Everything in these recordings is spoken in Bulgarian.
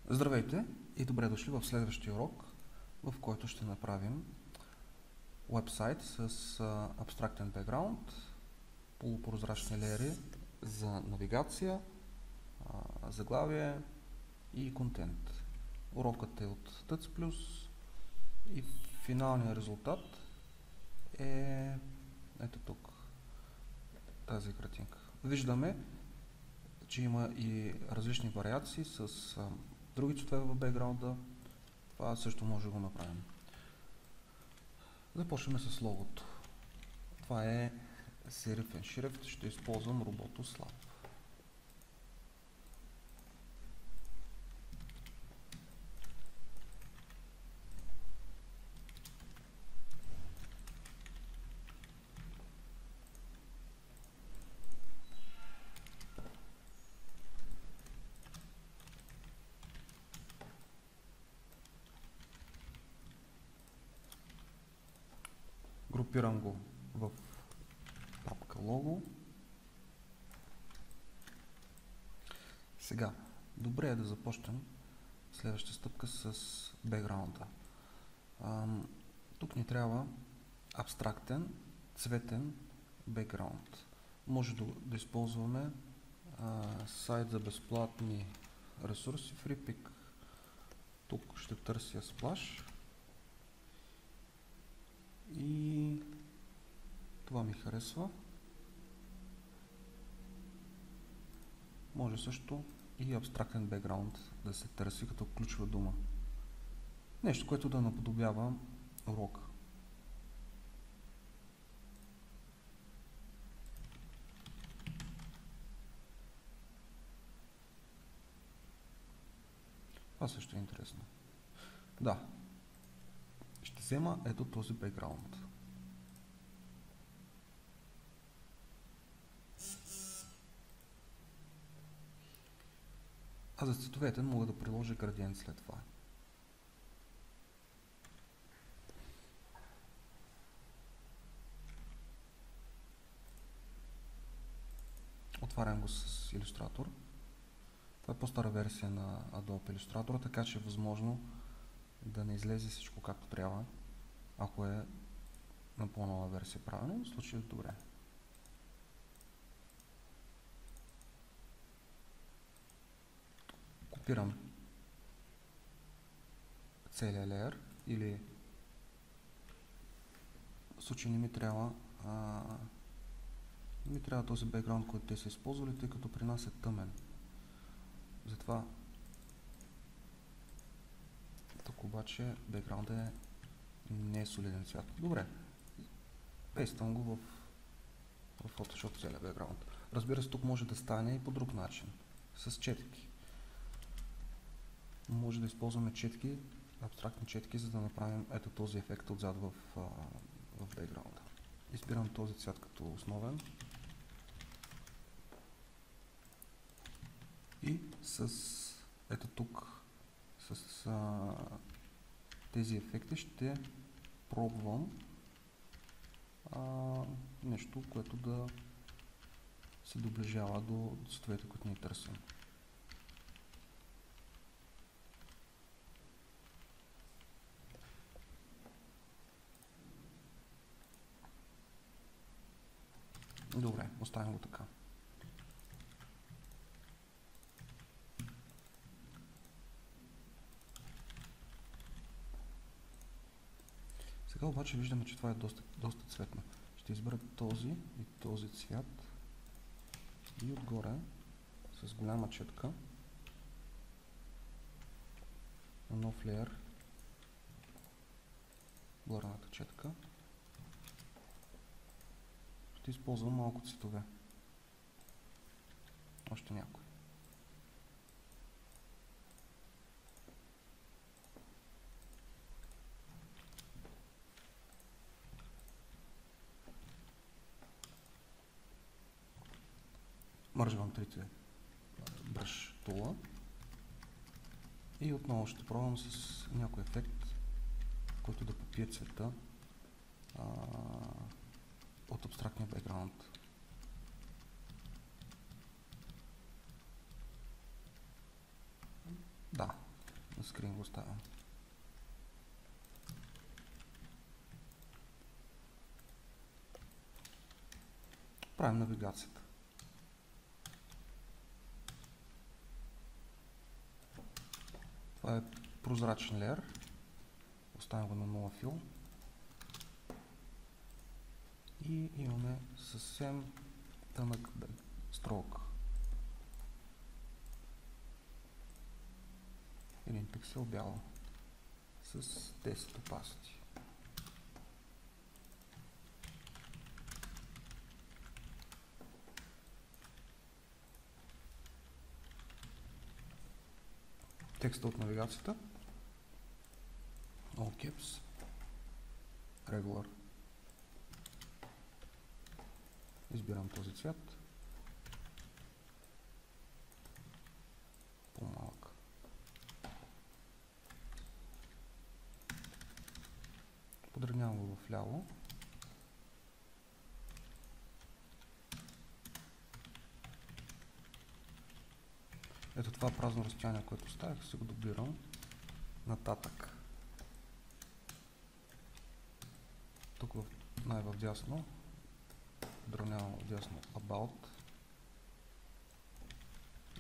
Здравейте и добре дошли в следващия урок, в който ще направим уебсайт с абстрактен бекграунд, полупрозрачни леери за навигация, заглавие и контент. Урокът е от TUTS+, и финалният резултат е ето тук, тази картинка. Виждаме, че има и различни вариации с други цветове в бекграунда. Това също може да го направим. Започваме с логото. Това е серифен шрифт. Ще използвам RobotoSlab. Групирам го в папка лого. Сега, добре е да започнем следващата стъпка с бекграунда. Тук ни трябва абстрактен, цветен бекграунд. Може да използваме сайт за безплатни ресурси FreePic. Тук ще търся Splash. И това ми харесва. Може също и абстрактен бекграунд да се търси като ключова дума. Нещо, което да наподобява урока. Това също е интересно. Да. Ще взема ето този бекграунд. А за цветовете мога да приложа градиент след това. Отварям го с Illustrator. Това е по-стара версия на Adobe Illustrator, така че е възможно да не излезе всичко както трябва, ако е на по-нова версия правилно. В случая добре. Копирам целият леер, или в случай не ми трябва този бекграунд, който те са използвали, тъй като при нас е тъмен. Затова тук обаче бекграунда не е солиден цвят. Добре. Пействам го в Photoshop целият бекграунд. Разбира се, тук може да стане и по друг начин. С четки. Може да използваме четки, абстрактни четки, за да направим ето този ефект отзад в бекграунда. Избирам този цвят като основен. И с ето тук, с тези ефекти ще пробвам нещо, което да се доближава до цветовете, които ни търсим. Добре, оставим го така. Сега обаче виждаме, че това е доста цветно. Ще избера този и този цвят и отгоре с голяма четка на нов леер, блърната четка, ще използвам малко цветове. Още някой. Мържвам трите бръш тула и отново ще пробвам с някой ефект, който да попие цвета от абстрактния бекграунд. Да, скрин го оставям. Правим навигацията. Това е прозрачен леер. Оставям го на нова фил. И имаме съвсем тънък строк. 1 пиксел бяло с 10 opacity. Текста от навигацията. All caps. Regular. Избирам този цвят. По-малък. Подравнявам го вляво. Ето това празно разстояние, което оставих, се го дублирам нататък. Тук най-вдясно, подравнявам вдясно About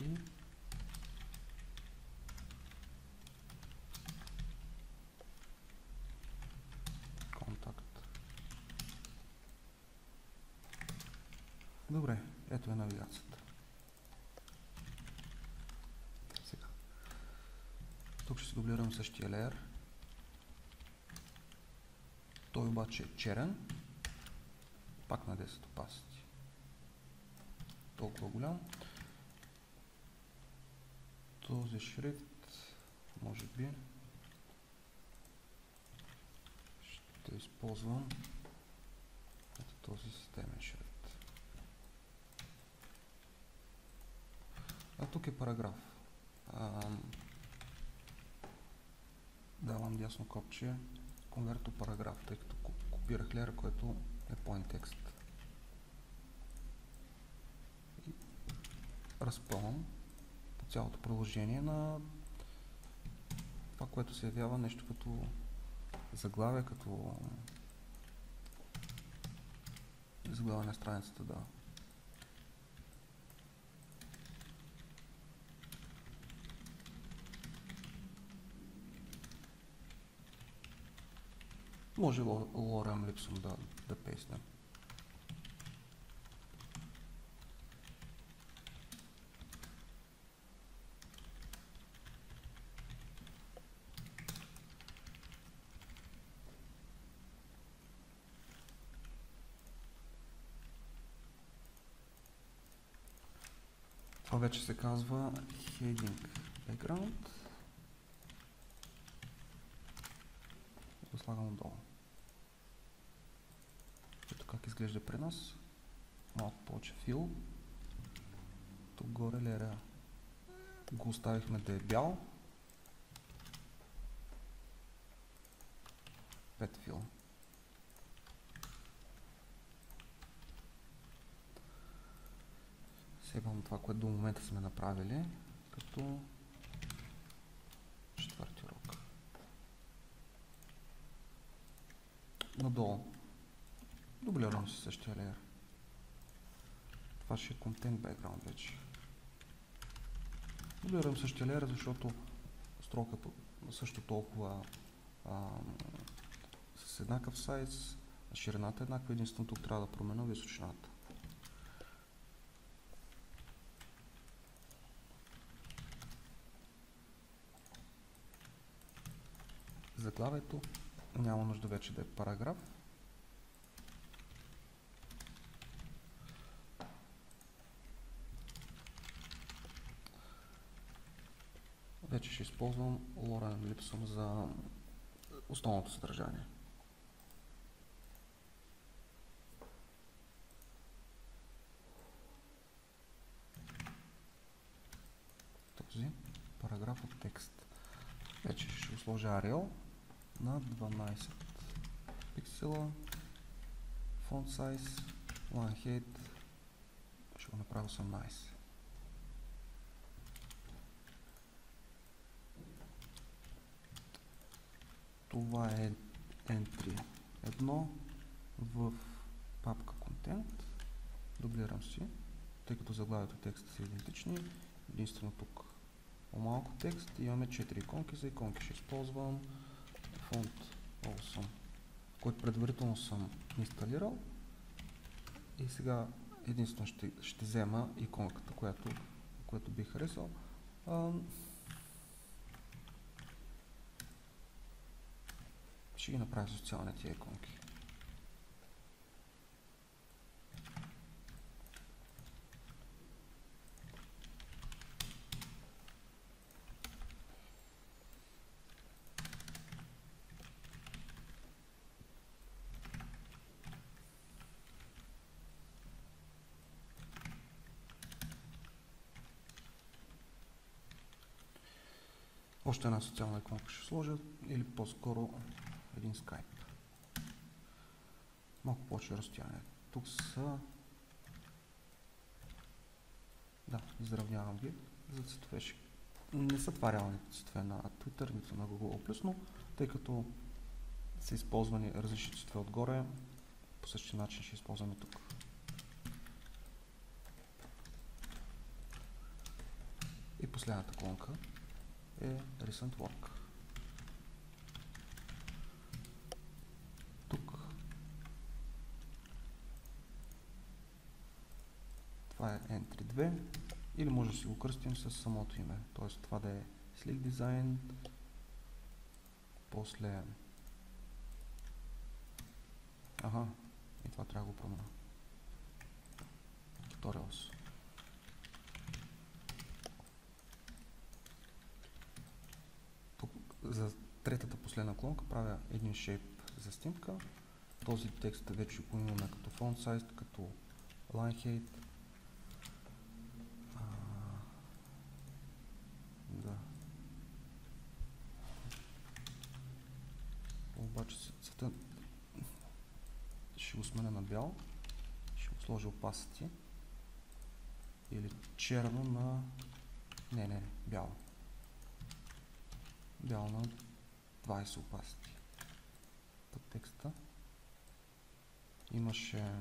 и Contact. Добре, ето е навигацията. Сега. Тук ще си дублирам същия леер. Той обаче е черен. Пак на 10 opacity. Толкова голям. Този шрифт, може би, ще използвам ето този системен шрифт. А тук е параграф. Давам дясно копче Convert to параграф, тъй като копирах леера, който е point text. И разпълвам по цялото приложение на това, което се явява нещо като заглавие, като заглавяне на страницата, да. Може лорем липсом да пейснем. Това вече се казва Heading Background. Го слагам отдолу. Ето как изглежда при нас. Малко повече фил. Тук горе леера го оставихме да е бял. 5 фил. Сега имам това, което до момента сме направили, като четвърти урок. Надолу. Дублирам си същия леер. Това ще е Content Background вече. Дублирам същия леер, защото строка също толкова с еднакъв сайз, ширината е еднаква, единствено тук трябва да променя височината. Заглавието няма нужда вече да е параграф. Вече ще използвам lorem ipsum за основното съдържание. Този параграф от текст. Вече ще сложа Arial на 12 пиксела. Font size, one height, ще го направя 18. Това е entry 1 в папка Content. Дублирам си, тъй като заглавието и текста са идентични. Единствено тук по-малко текст. Имаме 4 иконки. За иконки ще използвам Font Awesome, който предварително съм инсталирал. И сега единствено ще взема иконката, която бих харесал. Ще ги направя социални тия иконки. Още една социална иконка ще сложа, или по-скоро един Skype. Малко повече разстояние. Тук са... Да, изравнявам ги за цветове. Не са това реалните цветове на Twitter, нито на Google+, но тъй като са използвани различни цветове отгоре, по същия начин ще използваме тук. И последната колонка е Recent Work. Тук това е Entry 2, или може да си го кръстим с самото име, т.е. това да е Slick Design, после... и това трябва да го променя. Tutorials. За третата последна колонка правя един shape за снимка. Този текст вече го имаме като font size, като line height. Да. Обаче цвета ще го сменя на бял. Ще го сложа opacity. Или черно на... Не, бяло. Бял на 20 opacity. Под текста имаше...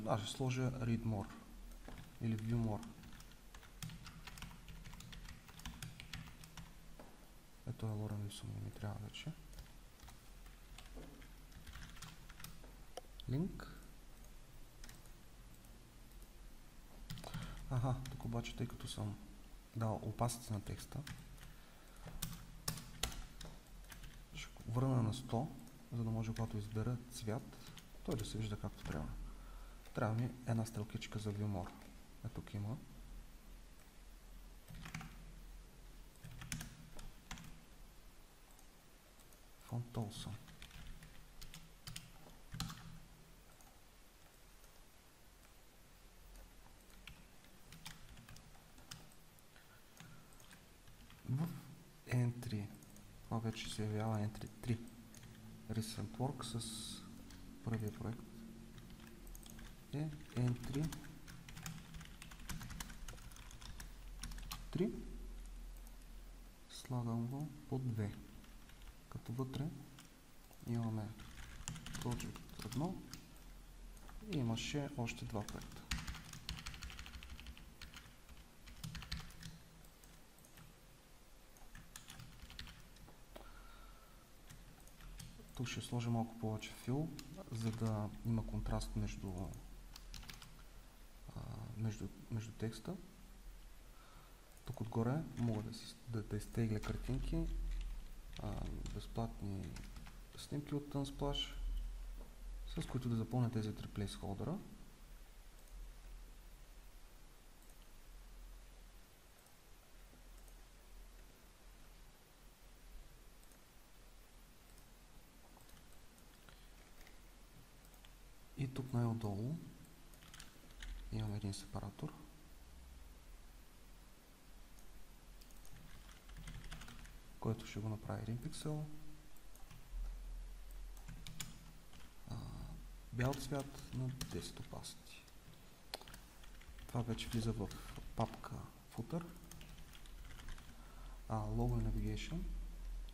Аз ще сложа Read More или View More. Ето е Lorem Ipsum, не ми трябва вече. Link. Тук обаче, тъй като съм дал opacity на текста, ще го върна на 100, за да може, когато избера цвят, той да се вижда както трябва. Трябва ми една стрелкичка за View More. Тук има. Font Awesome. В Entry, това вече се явява Entry 3. Recent Work с първия проект е Entry 3. Слагам го по 2. Като вътре имаме Project 1 и имаше още два проекта. Тук ще сложа малко повече фил, за да има контраст между текста. Тук отгоре мога да изтегля картинки, безплатни снимки от Unsplash, с които да запълня тези три плейсхолдера. И тук най-отдолу имам един сепаратор, който ще го направи един пиксел, бял цвят на 10 opacity. Това вече влиза в папка Footer, Logo Navigation.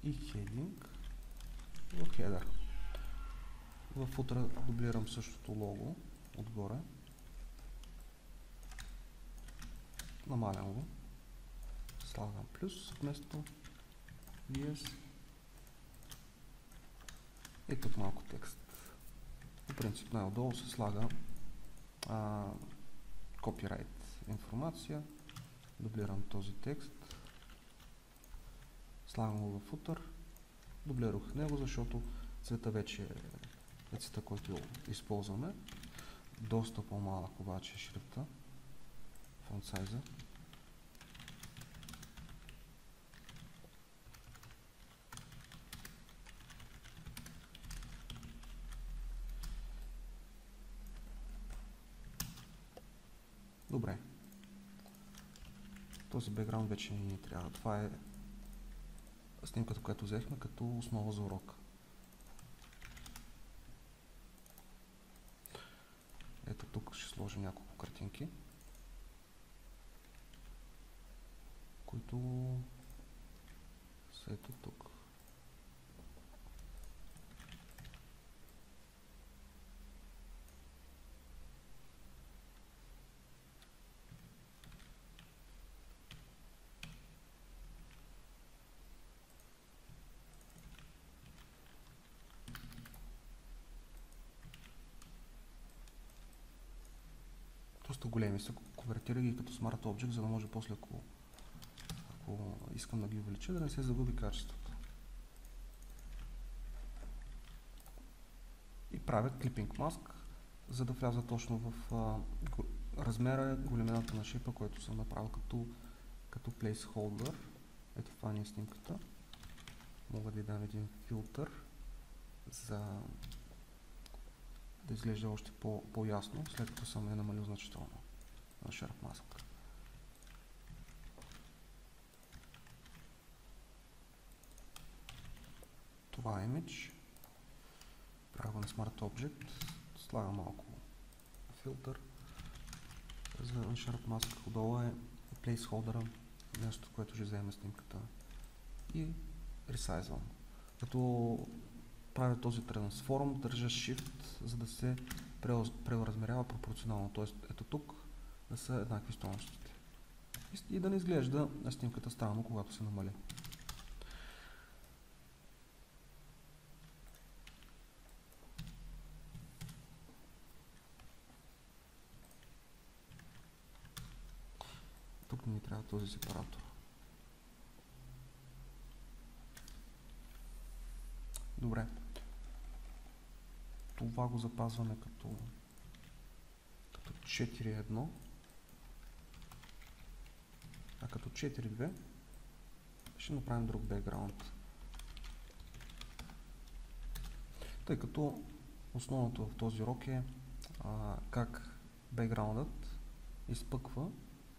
и heading в header. В футъра дублирам същото лого отгоре. Намалям го. Слагам плюс вместо yes. И тук малко текст. По принцип най-отдолу се слага copyright информация. Дублирам този текст. Слагам го в футър. Дублирах него, защото цвета вече е цвета, който използваме. Доста по-малък обаче шрифта. Font size. Добре. Този бекграунд вече не ни трябва. Това е снимката, която взехме като основа за урока. Ето тук ще сложим няколко картинки, които са ето тук. Доста големи са, конвертира ги като Smart Object, за да може после, ако искам да ги увелича, да не се загуби качеството. И правя Clipping Mask, за да вляза точно в размера, големината на шипа, който съм направил като placeholder. Ето това ни е снимката. Мога да дам един филтър, за да изглежда още по-ясно, след като съм я намалил значително на Sharp Mask. Това е image. Правя на Smart Object. Слагам малко филтър за Sharp Mask. Отдолу е placeholder, нещо, което ще вземе снимката. И ресайзвам. Като правя този трансформ, държа Shift, за да се преразмерява пропорционално. Т.е. ето тук да са еднакви стойностите. И да не изглежда на снимката странно, когато се намали. Тук ни трябва този сепаратор. Добре. Това го запазваме като 4.1, а като 4.2 ще направим друг бекграунд. Тъй като основното в този урок е как бекграундът изпъква,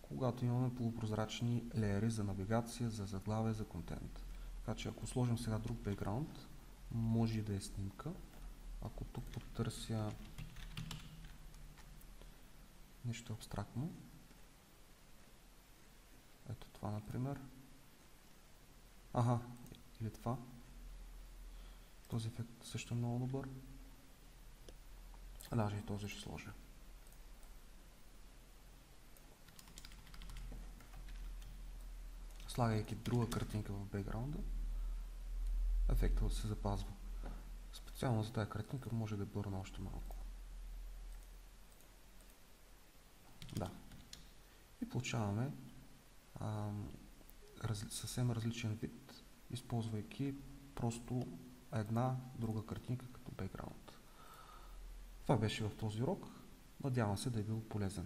когато имаме полупрозрачни леери за навигация, за заглавие, за контент. Така че ако сложим сега друг бекграунд, може да е снимка. Ако тук потърся нещо абстрактно, ето това, например. Или това. Този ефект също е много добър. Даже и този ще сложа. Слагайки друга картинка в бекграунда, ефектът се запазва. Специално за тази картинка може да бърна още малко. Да. И получаваме съвсем различен вид, използвайки просто една друга картинка като бекграунд. Това беше в този урок. Надявам се да е бил полезен.